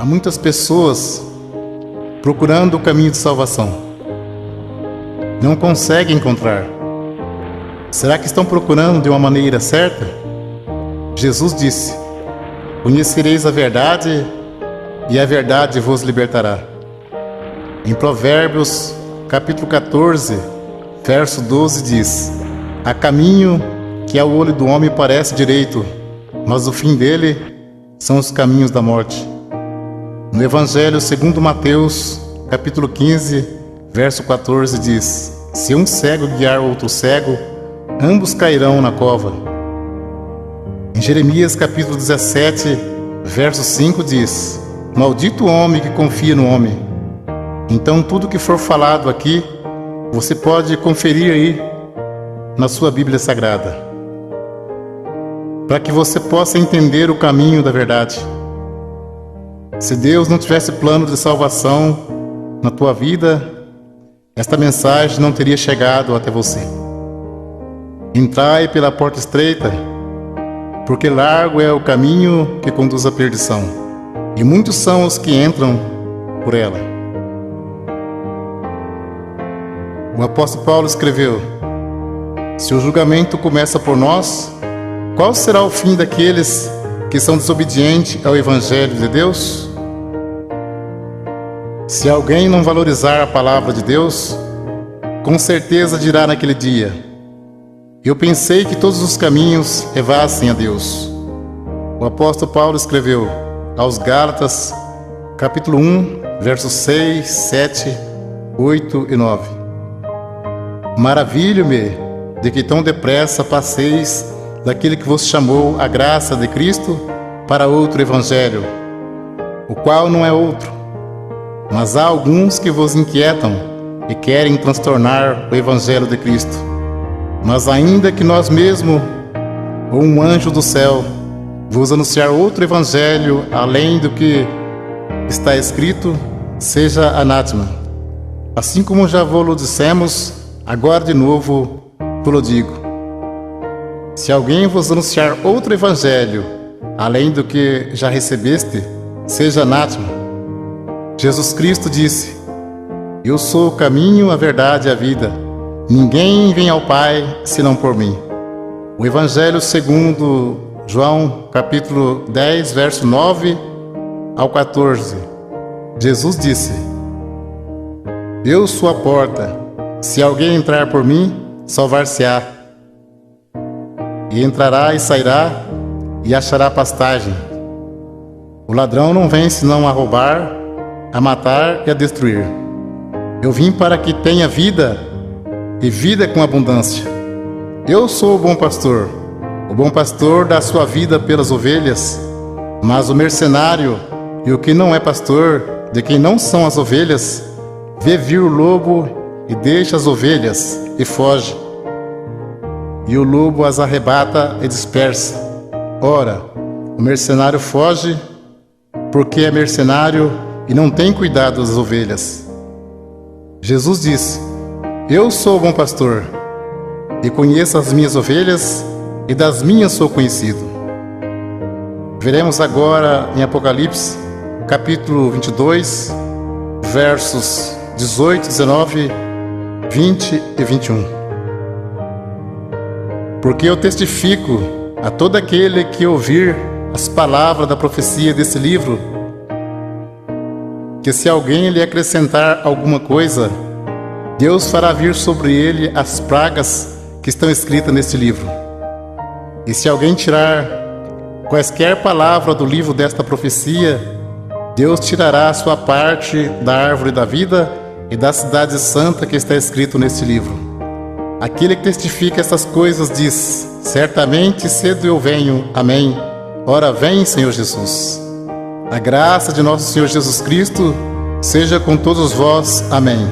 Há muitas pessoas procurando o caminho de salvação. Não conseguem encontrar. Será que estão procurando de uma maneira certa? Jesus disse: conhecereis a verdade e a verdade vos libertará. Em Provérbios, capítulo 14, verso 12 diz: há caminho que ao olho do homem parece direito, mas o fim dele são os caminhos da morte. No Evangelho segundo Mateus, capítulo 15, verso 14 diz: se um cego guiar outro cego, ambos cairão na cova. Em Jeremias capítulo 17, verso 5 diz: maldito o homem que confia no homem. Então tudo que for falado aqui, você pode conferir aí na sua Bíblia Sagrada, para que você possa entender o caminho da verdade. Se Deus não tivesse plano de salvação na tua vida, esta mensagem não teria chegado até você. Entrai pela porta estreita, porque largo é o caminho que conduz à perdição, e muitos são os que entram por ela. O apóstolo Paulo escreveu: se o julgamento começa por nós, qual será o fim daqueles que são desobedientes ao Evangelho de Deus? Se alguém não valorizar a palavra de Deus, com certeza dirá naquele dia: eu pensei que todos os caminhos levassem a Deus. O apóstolo Paulo escreveu aos Gálatas, capítulo 1, versos 6, 7, 8 e 9: maravilho-me de que tão depressa passeis daquele que vos chamou a graça de Cristo para outro evangelho, o qual não é outro. Mas há alguns que vos inquietam e querem transtornar o evangelho de Cristo. Mas ainda que nós mesmos, ou um anjo do céu, vos anunciar outro evangelho além do que está escrito, seja anátema. Assim como já vos dissemos, agora de novo vos digo: se alguém vos anunciar outro evangelho além do que já recebeste, seja anátema. Jesus Cristo disse: eu sou o caminho, a verdade e a vida. Ninguém vem ao Pai senão por mim. O Evangelho segundo João, capítulo 10, verso 9 ao 14. Jesus disse: eu sou a porta. Se alguém entrar por mim, salvar-se-á. E entrará e sairá e achará pastagem. O ladrão não vem senão a roubar, a matar e a destruir. Eu vim para que tenha vida, e vida com abundância. Eu sou o bom pastor. O bom pastor dá sua vida pelas ovelhas. Mas o mercenário e o que não é pastor, de quem não são as ovelhas, vê vir o lobo e deixa as ovelhas e foge. E o lobo as arrebata e dispersa. Ora, o mercenário foge porque é mercenário e não tem cuidado das ovelhas. Jesus disse: eu sou o bom pastor, e conheço as minhas ovelhas, e das minhas sou conhecido. Veremos agora em Apocalipse, capítulo 22, versos 18, 19, 20 e 21. Porque eu testifico a todo aquele que ouvir as palavras da profecia desse livro, que se alguém lhe acrescentar alguma coisa, Deus fará vir sobre ele as pragas que estão escritas neste livro. E se alguém tirar quaisquer palavra do livro desta profecia, Deus tirará a sua parte da árvore da vida e da cidade santa que está escrito neste livro. Aquele que testifica essas coisas diz: certamente cedo eu venho. Amém. Ora vem, Senhor Jesus. A graça de nosso Senhor Jesus Cristo seja com todos vós. Amém.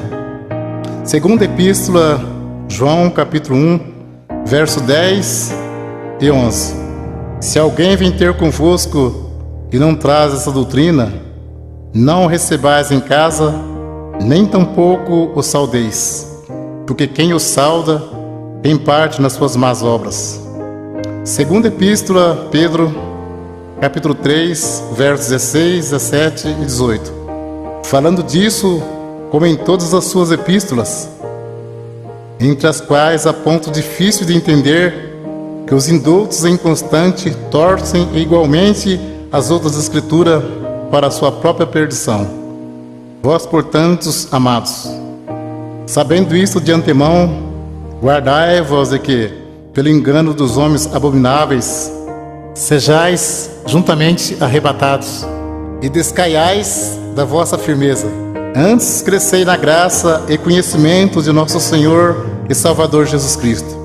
Segunda Epístola, João, capítulo 1, verso 10 e 11. Se alguém vem ter convosco e não traz essa doutrina, não o recebais em casa, nem tampouco o saudeis, porque quem o sauda tem parte nas suas más obras. Segunda Epístola, Pedro, capítulo 3, versos 16, 17 e 18. Falando disso, como em todas as suas epístolas, entre as quais há ponto difícil de entender, que os indoutos em inconstante torcem igualmente as outras escrituras para a sua própria perdição. Vós, portanto, amados, sabendo isto de antemão, guardai-vos de que, pelo engano dos homens abomináveis, sejais juntamente arrebatados, e descaiais da vossa firmeza. Antes crescei na graça e conhecimento de nosso Senhor e Salvador Jesus Cristo.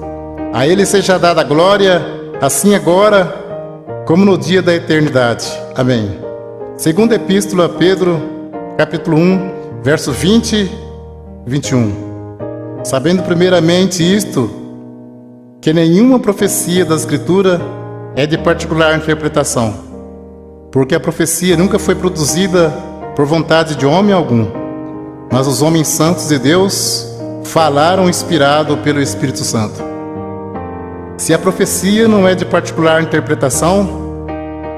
A Ele seja dada a glória, assim agora, como no dia da eternidade. Amém. Segunda Epístola a Pedro, capítulo 1, verso 20 e 21. Sabendo primeiramente isto, que nenhuma profecia da Escritura é de particular interpretação, porque a profecia nunca foi produzida por vontade de homem algum, mas os homens santos de Deus falaram inspirado pelo Espírito Santo. Se a profecia não é de particular interpretação,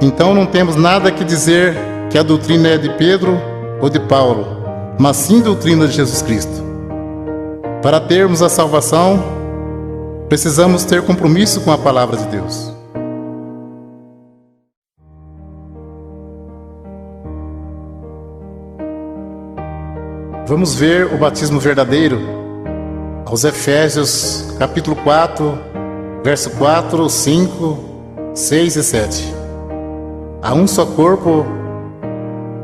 então não temos nada que dizer que a doutrina é de Pedro ou de Paulo, mas sim doutrina de Jesus Cristo. Para termos a salvação, precisamos ter compromisso com a palavra de Deus. Vamos ver o batismo verdadeiro aos Efésios, capítulo 4, verso 4, 5, 6 e 7. Há um só corpo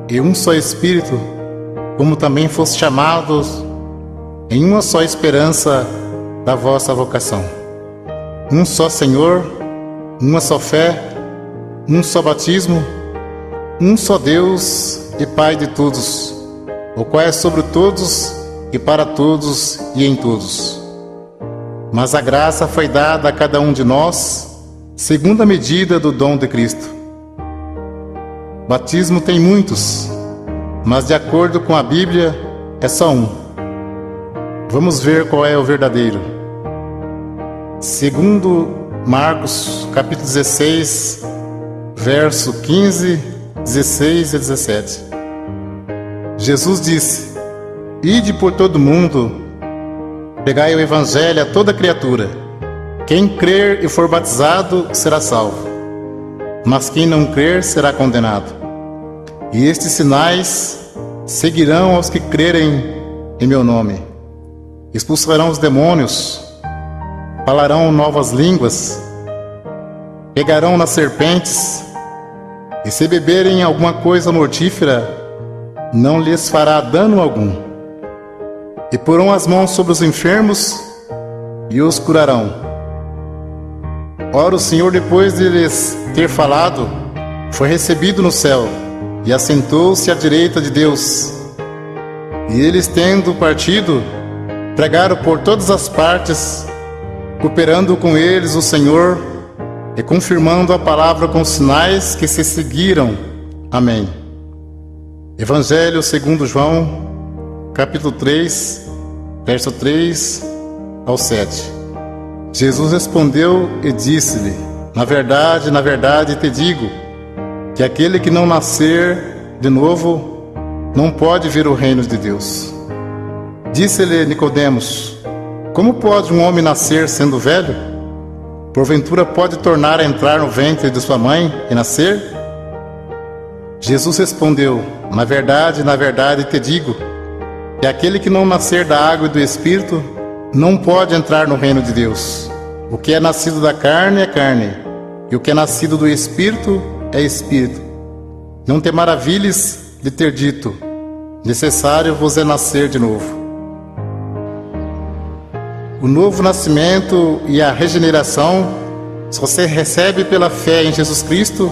e um só Espírito, como também foste chamados em uma só esperança da vossa vocação. Um só Senhor, uma só fé, um só batismo, um só Deus e Pai de todos, o qual é sobre todos e para todos e em todos. Mas a graça foi dada a cada um de nós, segundo a medida do dom de Cristo. Batismo tem muitos, mas de acordo com a Bíblia, é só um. Vamos ver qual é o verdadeiro. Segundo Marcos, capítulo 16, verso 15, 16 e 17. Jesus disse: Ide por todo mundo, pregai o evangelho a toda criatura. Quem crer e for batizado será salvo, mas quem não crer será condenado. E estes sinais seguirão aos que crerem em meu nome. Expulsarão os demônios, falarão novas línguas, pegarão nas serpentes, e se beberem alguma coisa mortífera, não lhes fará dano algum. E porão as mãos sobre os enfermos e os curarão. Ora, o Senhor, depois de lhes ter falado, foi recebido no céu e assentou-se à direita de Deus. E eles, tendo partido, pregaram por todas as partes, cooperando com eles o Senhor e confirmando a palavra com sinais que se seguiram. Amém. Evangelho segundo João, capítulo 3, verso 3 ao 7. Jesus respondeu e disse-lhe: na verdade te digo, que aquele que não nascer de novo não pode ver o reino de Deus. Disse-lhe Nicodemos: como pode um homem nascer sendo velho? Porventura pode tornar a entrar no ventre de sua mãe e nascer? Jesus respondeu: na verdade te digo, que aquele que não nascer da água e do Espírito não pode entrar no reino de Deus. O que é nascido da carne é carne, e o que é nascido do Espírito é Espírito. Não te maravilhes de ter dito: necessário vos é nascer de novo. O novo nascimento e a regeneração só se recebe pela fé em Jesus Cristo,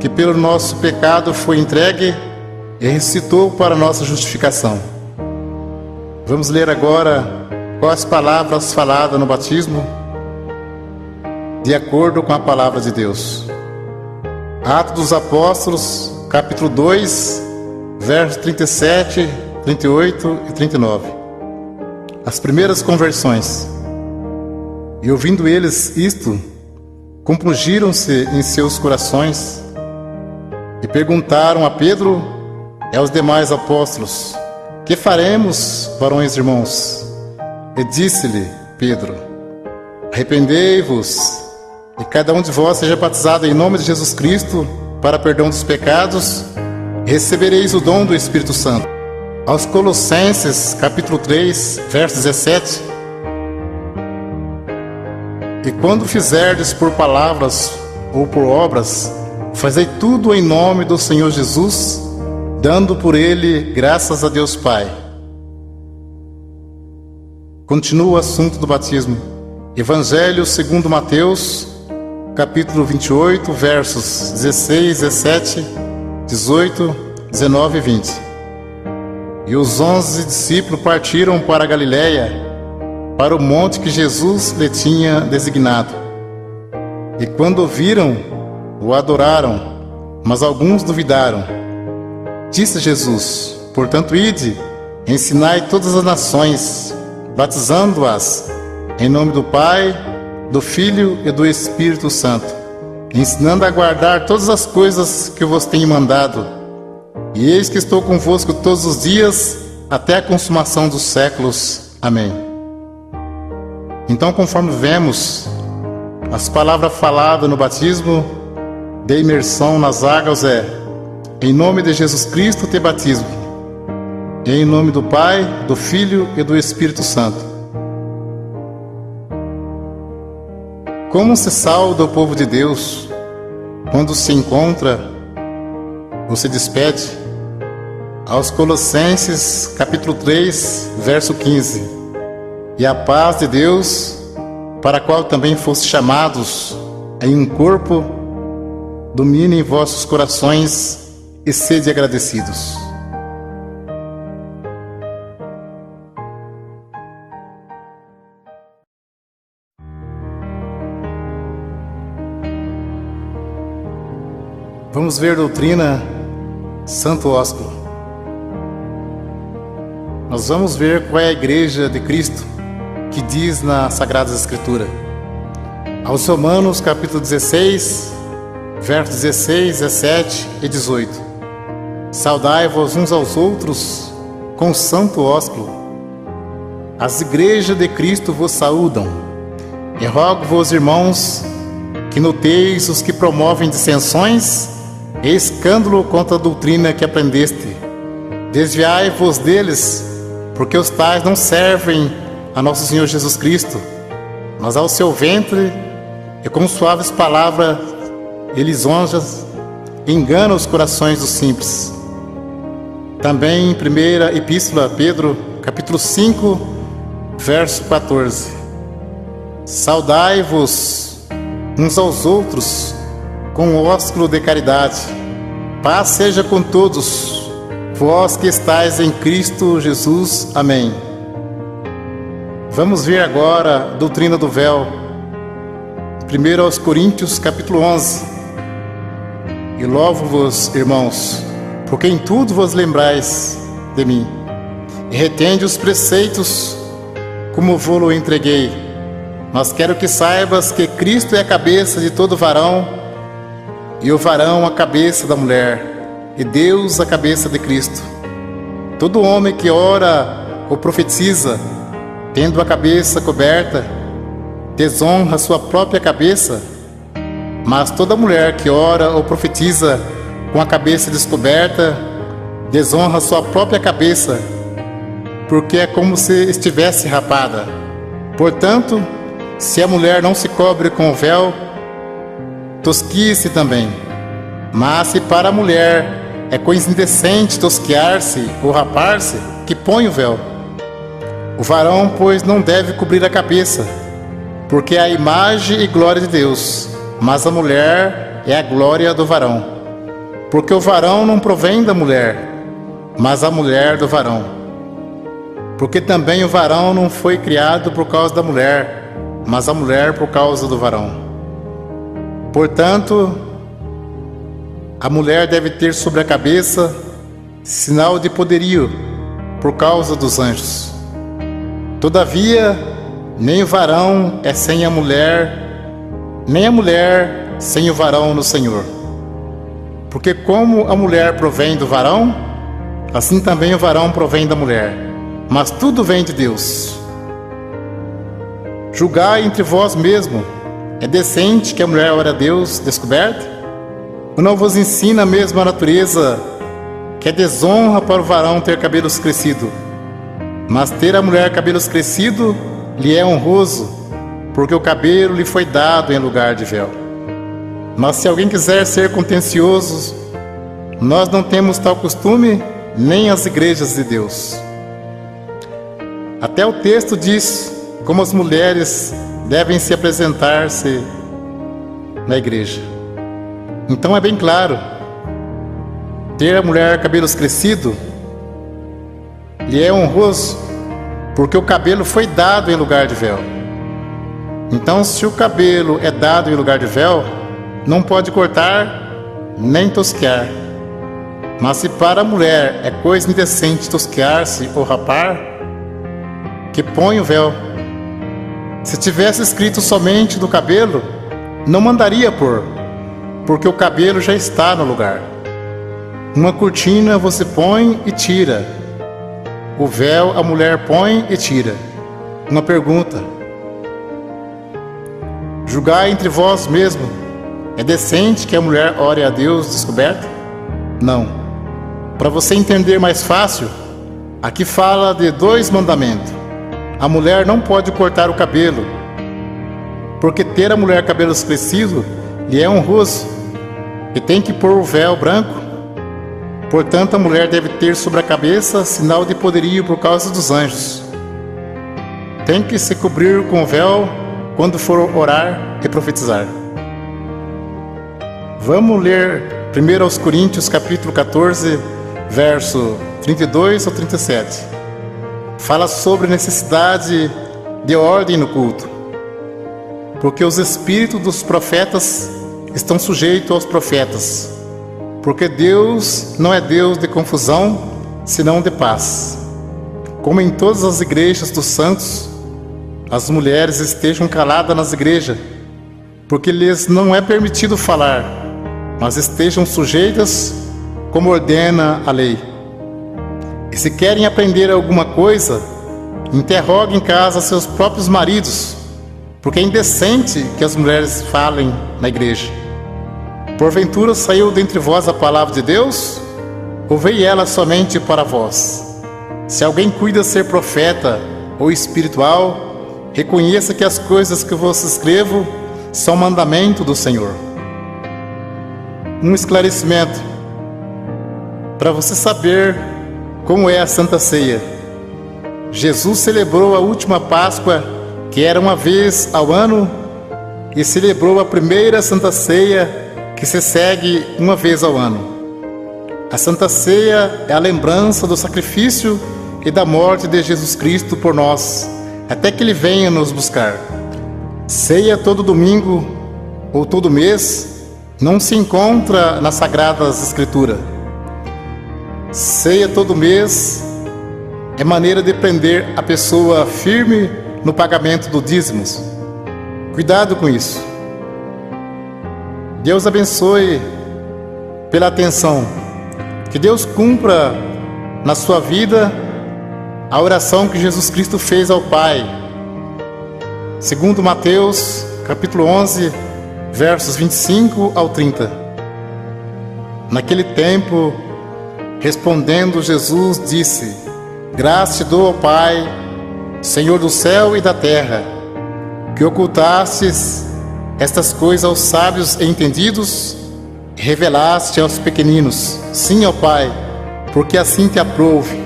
que pelo nosso pecado foi entregue e ressuscitou para nossa justificação. Vamos ler agora quais palavras faladas no batismo, de acordo com a palavra de Deus. Atos dos Apóstolos, capítulo 2, versos 37, 38 e 39. As primeiras conversões. E ouvindo eles isto, compungiram-se em seus corações E perguntaram a Pedro e aos demais apóstolos: que faremos, varões irmãos? E disse-lhe Pedro: arrependei-vos, e cada um de vós seja batizado em nome de Jesus Cristo para perdão dos pecados, e recebereis o dom do Espírito Santo. Aos Colossenses, capítulo 3, verso 17: e quando fizerdes por palavras ou por obras, fazei tudo em nome do Senhor Jesus, dando por ele graças a Deus Pai. Continua o assunto do batismo. Evangelho segundo Mateus, capítulo 28, versos 16, 17, 18, 19 e 20. E os 11 discípulos partiram para a Galiléia, para o monte que Jesus lhe tinha designado. E quando o viram, o adoraram, mas alguns duvidaram. Disse Jesus: portanto, ide, ensinai todas as nações, batizando-as em nome do Pai, do Filho e do Espírito Santo, ensinando a guardar todas as coisas que vos tenho mandado. E eis que estou convosco todos os dias, até a consumação dos séculos. Amém. Então, conforme vemos, as palavras faladas no batismo de imersão nas águas é: em nome de Jesus Cristo te batismo, e em nome do Pai, do Filho e do Espírito Santo. Como se sauda o povo de Deus quando se encontra ou se despede? Aos Colossenses, capítulo 3, verso 15: e a paz de Deus, para a qual também foste chamados em um corpo, domine em vossos corações e sede agradecidos. Vamos ver doutrina Santo Ósculo. Nós vamos ver qual é a igreja de Cristo que diz na Sagrada Escritura. Aos Romanos, capítulo 16, versos 16, 17 e 18: saudai-vos uns aos outros com santo ósculo. As igrejas de Cristo vos saúdam. E rogo-vos, irmãos, que noteis os que promovem dissensões e escândalo contra a doutrina que aprendeste. Desviai-vos deles, porque os tais não servem a nosso Senhor Jesus Cristo, mas ao seu ventre, e com suaves palavras e lisonjas enganam os corações dos simples. Também em primeira epístola a Pedro, capítulo 5, verso 14: saudai-vos uns aos outros com o ósculo de caridade. Paz seja com todos, vós que estáis em Cristo Jesus. Amém. Vamos ver agora a doutrina do véu. 1 aos Coríntios, capítulo 11: e louvo-vos, irmãos, porque em tudo vos lembrais de mim, e retende os preceitos como vou-lo entreguei. Mas quero que saibas que Cristo é a cabeça de todo varão, e o varão a cabeça da mulher, e Deus a cabeça de Cristo. Todo homem que ora ou profetiza, tendo a cabeça coberta, desonra sua própria cabeça, mas toda mulher que ora ou profetiza com a cabeça descoberta, desonra sua própria cabeça, porque é como se estivesse rapada. Portanto, se a mulher não se cobre com o véu, tosquie-se também. Mas se para a mulher é coisa indecente tosquear-se ou rapar-se, que põe o véu. O varão, pois, não deve cobrir a cabeça, porque é a imagem e glória de Deus, mas a mulher é a glória do varão. Porque o varão não provém da mulher, mas a mulher do varão. Porque também o varão não foi criado por causa da mulher, mas a mulher por causa do varão. Portanto, a mulher deve ter sobre a cabeça sinal de poderio por causa dos anjos. Todavia, nem o varão é sem a mulher, nem a mulher sem o varão no Senhor. Porque como a mulher provém do varão, assim também o varão provém da mulher. Mas tudo vem de Deus. Julgai entre vós mesmo. É decente que a mulher ore a Deus descoberta? Ou não vos ensina mesmo a natureza que é desonra para o varão ter cabelos crescidos? Mas ter a mulher cabelos crescidos lhe é honroso, porque o cabelo lhe foi dado em lugar de véu. Mas se alguém quiser ser contencioso, nós não temos tal costume, nem as igrejas de Deus. Até o texto diz como as mulheres devem se apresentar-se na igreja. Então é bem claro, ter a mulher cabelos crescidos lhe é honroso, porque o cabelo foi dado em lugar de véu. Então, se o cabelo é dado em lugar de véu, não pode cortar nem tosquear. Mas se para a mulher é coisa indecente tosquear-se ou rapar, que põe o véu. Se tivesse escrito somente do cabelo, não mandaria pôr, porque o cabelo já está no lugar. Uma cortina você põe e tira. O véu a mulher põe e tira. Uma pergunta: julgai entre vós mesmo. É decente que a mulher ore a Deus descoberta? Não. Para você entender mais fácil, aqui fala de 2 mandamentos. A mulher não pode cortar o cabelo, porque ter a mulher cabelos crescidos lhe é honroso, e tem que pôr o véu branco. Portanto, a mulher deve ter sobre a cabeça sinal de poderio por causa dos anjos. Tem que se cobrir com o véu quando for orar e profetizar. Vamos ler 1 Coríntios capítulo 14, verso 32 ao 37. Fala sobre a necessidade de ordem no culto, porque os espíritos dos profetas estão sujeitos aos profetas, porque Deus não é Deus de confusão, senão de paz. Como em todas as igrejas dos santos, as mulheres estejam caladas nas igrejas, porque lhes não é permitido falar, mas estejam sujeitas como ordena a lei. E se querem aprender alguma coisa, interroguem em casa seus próprios maridos, porque é indecente que as mulheres falem na igreja. Porventura saiu dentre vós a palavra de Deus? Ou veio ela somente para vós? Se alguém cuida ser profeta ou espiritual, reconheça que as coisas que vos escrevo são mandamento do Senhor. Um esclarecimento para você saber como é a Santa Ceia. Jesus celebrou a última Páscoa, que era uma vez ao ano, e celebrou a primeira Santa Ceia, que se segue uma vez ao ano. A Santa Ceia é a lembrança do sacrifício e da morte de Jesus Cristo por nós, até que Ele venha nos buscar. Ceia todo domingo ou todo mês não se encontra nas Sagradas Escrituras. Ceia todo mês é maneira de prender a pessoa firme no pagamento do dízimos. Cuidado com isso. Deus abençoe pela atenção. Que Deus cumpra na sua vida a oração que Jesus Cristo fez ao Pai. Segundo Mateus, capítulo 11, versos 25 ao 30. Naquele tempo, respondendo Jesus, disse: Graças te dou, ó Pai, Senhor do céu e da terra, que ocultastes estas coisas aos sábios e entendidos, e revelaste aos pequeninos. Sim, ó Pai, porque assim te aprouve.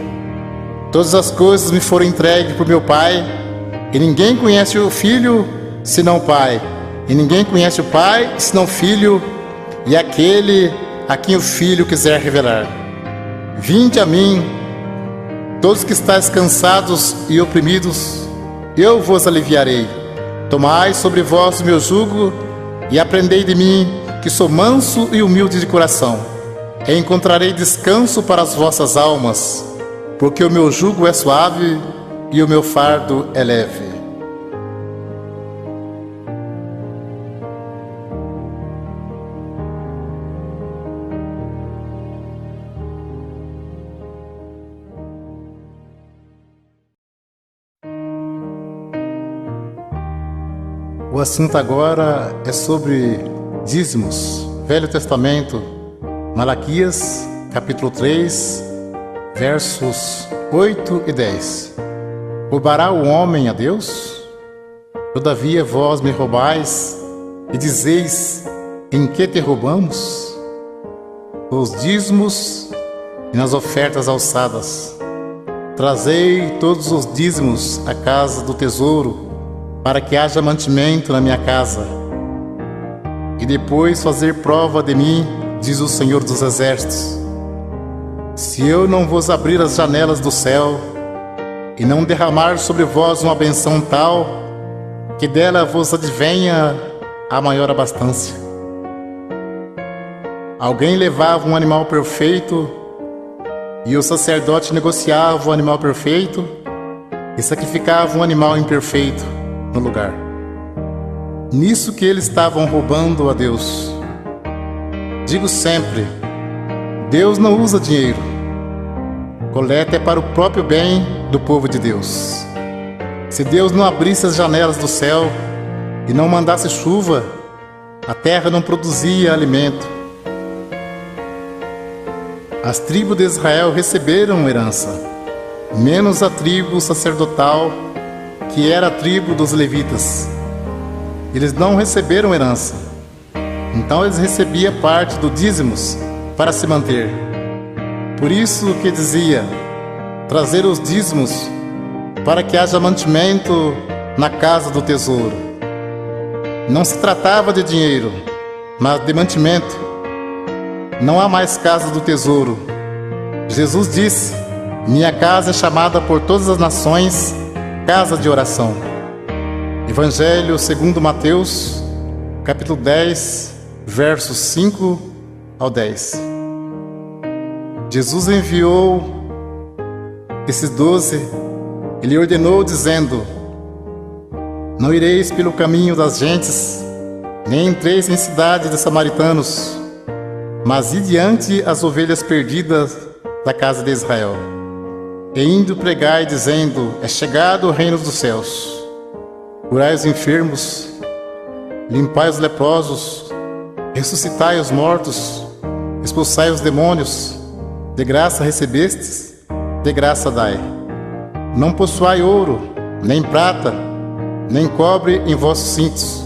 Todas as coisas me foram entregues por meu Pai, e ninguém conhece o Filho senão o Pai, e ninguém conhece o Pai senão o Filho, e aquele a quem o Filho quiser revelar. Vinde a mim, todos que estáis cansados e oprimidos, eu vos aliviarei. Tomai sobre vós o meu jugo e aprendei de mim, que sou manso e humilde de coração, e encontrarei descanso para as vossas almas, porque o meu jugo é suave e o meu fardo é leve. O assunto agora é sobre dízimos. Velho Testamento, Malaquias, capítulo 3, versos 8 e 10. Roubará o homem a Deus? Todavia vós me roubais e dizeis: em que te roubamos? Os dízimos e nas ofertas alçadas. Trazei todos os dízimos à casa do tesouro, para que haja mantimento na minha casa. E depois fazer prova de mim, diz o Senhor dos Exércitos, se eu não vos abrir as janelas do céu e não derramar sobre vós uma benção tal, que dela vos advenha a maior abastança. Alguém levava um animal perfeito e o sacerdote negociava o animal perfeito e sacrificava um animal imperfeito no lugar. Nisso que eles estavam roubando a Deus. Digo sempre, Deus não usa dinheiro. Coleta é para o próprio bem do povo de Deus. Se Deus não abrisse as janelas do céu e não mandasse chuva, a terra não produzia alimento. As tribos de Israel receberam herança, menos a tribo sacerdotal, que era a tribo dos levitas. Eles não receberam herança, então eles recebiam parte do dízimos para se manter. Por isso que dizia, trazer os dízimos para que haja mantimento na casa do tesouro. Não se tratava de dinheiro, mas de mantimento. Não há mais casa do tesouro. Jesus disse, minha casa é chamada por todas as nações casa de oração. Evangelho segundo Mateus, capítulo 10, versos 5 ao 10. Jesus enviou esses 12, ele ordenou dizendo, não ireis pelo caminho das gentes, nem entreis em cidade de samaritanos, mas ide diante as ovelhas perdidas da casa de Israel. E indo pregai, dizendo, é chegado o reino dos céus. Curai os enfermos, limpai os leprosos, ressuscitai os mortos, expulsai os demônios. De graça recebestes, de graça dai. Não possuai ouro, nem prata, nem cobre em vossos cintos,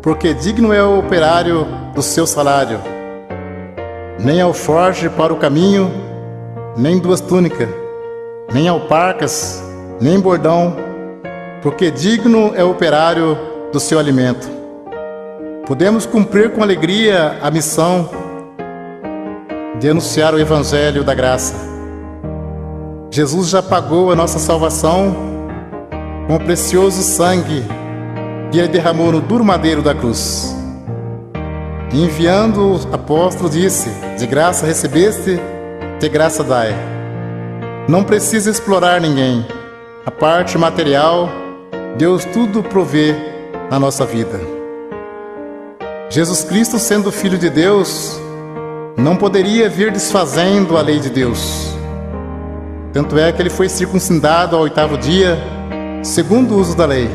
porque digno é o operário do seu salário. Nem alforje para o caminho, nem duas túnicas, nem alparcas, nem bordão, porque digno é o operário do seu alimento. Podemos cumprir com alegria a missão de anunciar o Evangelho da graça. Jesus já pagou a nossa salvação com o precioso sangue que ele derramou no duro madeiro da cruz. Enviando o apóstolo disse, de graça recebeste, de graça dai. Não precisa explorar ninguém. A parte material, Deus tudo provê na nossa vida. Jesus Cristo, sendo Filho de Deus, não poderia vir desfazendo a lei de Deus. Tanto é que ele foi circuncidado ao 8º dia, segundo o uso da lei.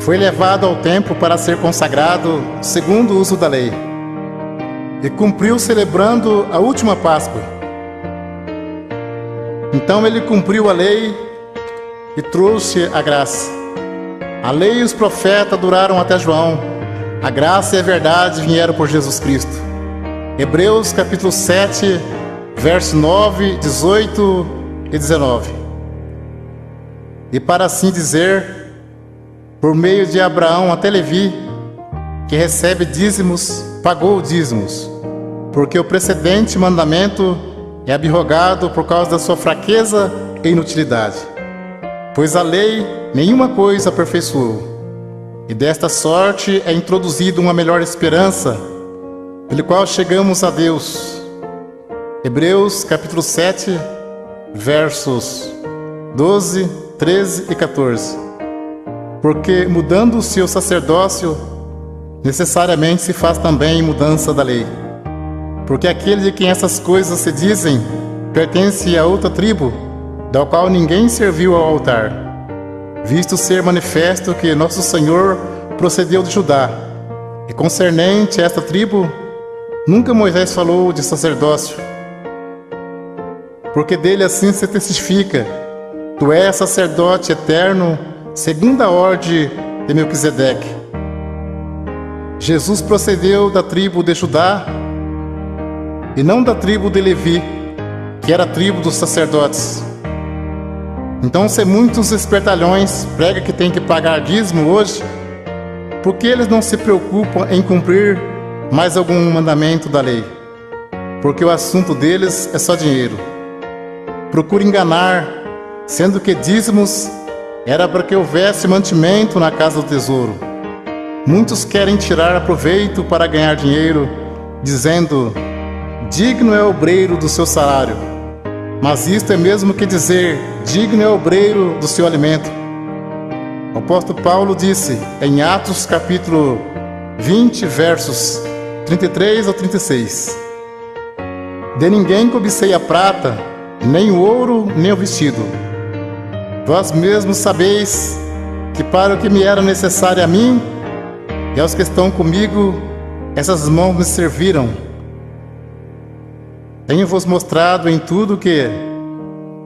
Foi levado ao templo para ser consagrado, segundo o uso da lei. E cumpriu celebrando a última Páscoa. Então ele cumpriu a lei e trouxe a graça. A lei e os profetas duraram até João. A graça e a verdade vieram por Jesus Cristo. Hebreus capítulo 7, verso 9, 18 e 19. E para assim dizer, por meio de Abraão até Levi, que recebe dízimos, pagou dízimos, porque o precedente mandamento é abrogado por causa da sua fraqueza e inutilidade. Pois a lei nenhuma coisa aperfeiçoou, e desta sorte é introduzida uma melhor esperança, pelo qual chegamos a Deus. Hebreus capítulo 7, versos 12, 13 e 14. Porque mudando-se o sacerdócio, necessariamente se faz também mudança da lei. Porque aquele de quem essas coisas se dizem pertence a outra tribo, da qual ninguém serviu ao altar, visto ser manifesto que nosso Senhor procedeu de Judá, e concernente a esta tribo, nunca Moisés falou de sacerdócio, porque dele assim se testifica: tu és sacerdote eterno, segundo a ordem de Melquisedeque. Jesus procedeu da tribo de Judá, e não da tribo de Levi, que era a tribo dos sacerdotes. Então, se muitos espertalhões pregam que tem que pagar dízimo hoje, por que eles não se preocupam em cumprir mais algum mandamento da lei? Porque o assunto deles é só dinheiro. Procura enganar, sendo que dízimos era para que houvesse mantimento na casa do tesouro. Muitos querem tirar proveito para ganhar dinheiro, dizendo: digno é o obreiro do seu salário. Mas isto é mesmo que dizer: digno é o obreiro do seu alimento. O apóstolo Paulo disse em Atos capítulo 20, versos 33 ao 36: de ninguém cobicei a prata, nem o ouro, nem o vestido. Vós mesmos sabeis que para o que me era necessário a mim e aos que estão comigo, essas mãos me serviram. Tenho-vos mostrado em tudo que,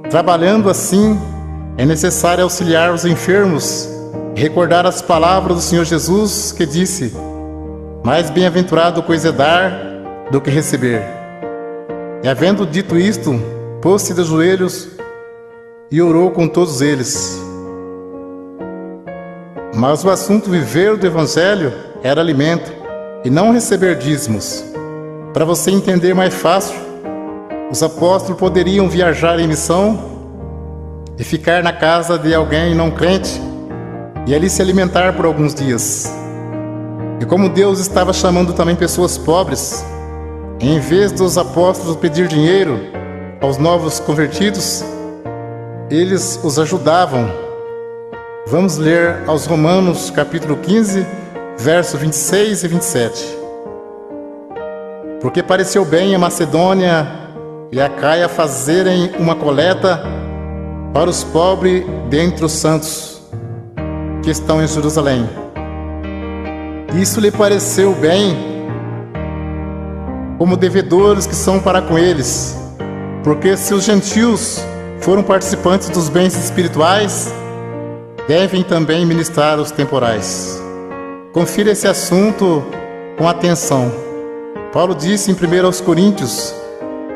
trabalhando assim, é necessário auxiliar os enfermos e recordar as palavras do Senhor Jesus, que disse: mais bem-aventurado coisa é dar do que receber. E havendo dito isto, pôs-se de joelhos e orou com todos eles. Mas o assunto viver do Evangelho era alimento, e não receber dízimos. Para você entender mais fácil, os apóstolos poderiam viajar em missão e ficar na casa de alguém não crente e ali se alimentar por alguns dias. E como Deus estava chamando também pessoas pobres, em vez dos apóstolos pedir dinheiro aos novos convertidos, eles os ajudavam. Vamos ler aos Romanos capítulo 15, versos 26 e 27. Porque pareceu bem a Macedônia e a Caia fazerem uma coleta para os pobres dentre os santos que estão em Jerusalém. Isso lhe pareceu bem, como devedores que são para com eles, porque se os gentios foram participantes dos bens espirituais, devem também ministrar os temporais. Confira esse assunto com atenção. Paulo disse em 1 Coríntios,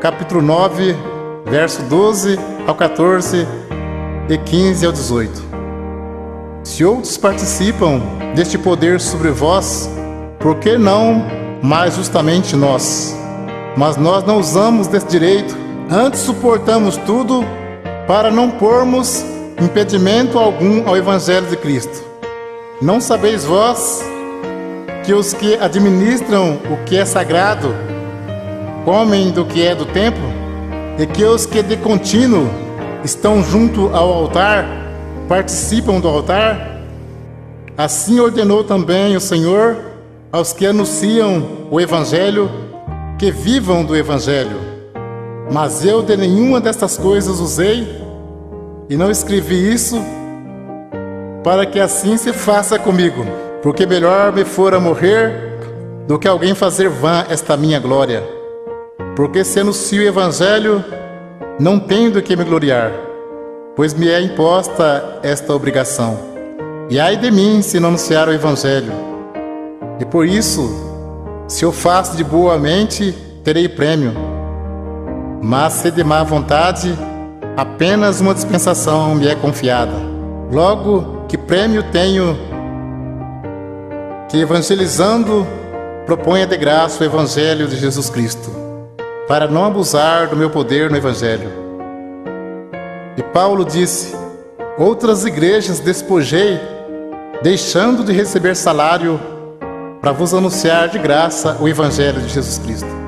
capítulo 9, verso 12 ao 14 e 15 ao 18. Se outros participam deste poder sobre vós, por que não mais justamente nós? Mas nós não usamos desse direito, antes suportamos tudo para não pormos impedimento algum ao Evangelho de Cristo. Não sabeis vós que os que administram o que é sagrado comem do que é do templo, e que os que de contínuo estão junto ao altar participam do altar? Assim ordenou também o Senhor aos que anunciam o Evangelho que vivam do Evangelho. Mas eu de nenhuma destas coisas usei, e não escrevi isso para que assim se faça comigo, porque melhor me fora morrer do que alguém fazer vã esta minha glória. Porque se anuncio o Evangelho, não tenho do que me gloriar, pois me é imposta esta obrigação. E ai de mim se não anunciar o Evangelho. E por isso, se eu faço de boa mente, terei prêmio. Mas se de má vontade, apenas uma dispensação me é confiada. Logo, que prêmio tenho que, evangelizando, proponha de graça o Evangelho de Jesus Cristo, para não abusar do meu poder no Evangelho. E Paulo disse: outras igrejas despojei, deixando de receber salário, para vos anunciar de graça o Evangelho de Jesus Cristo.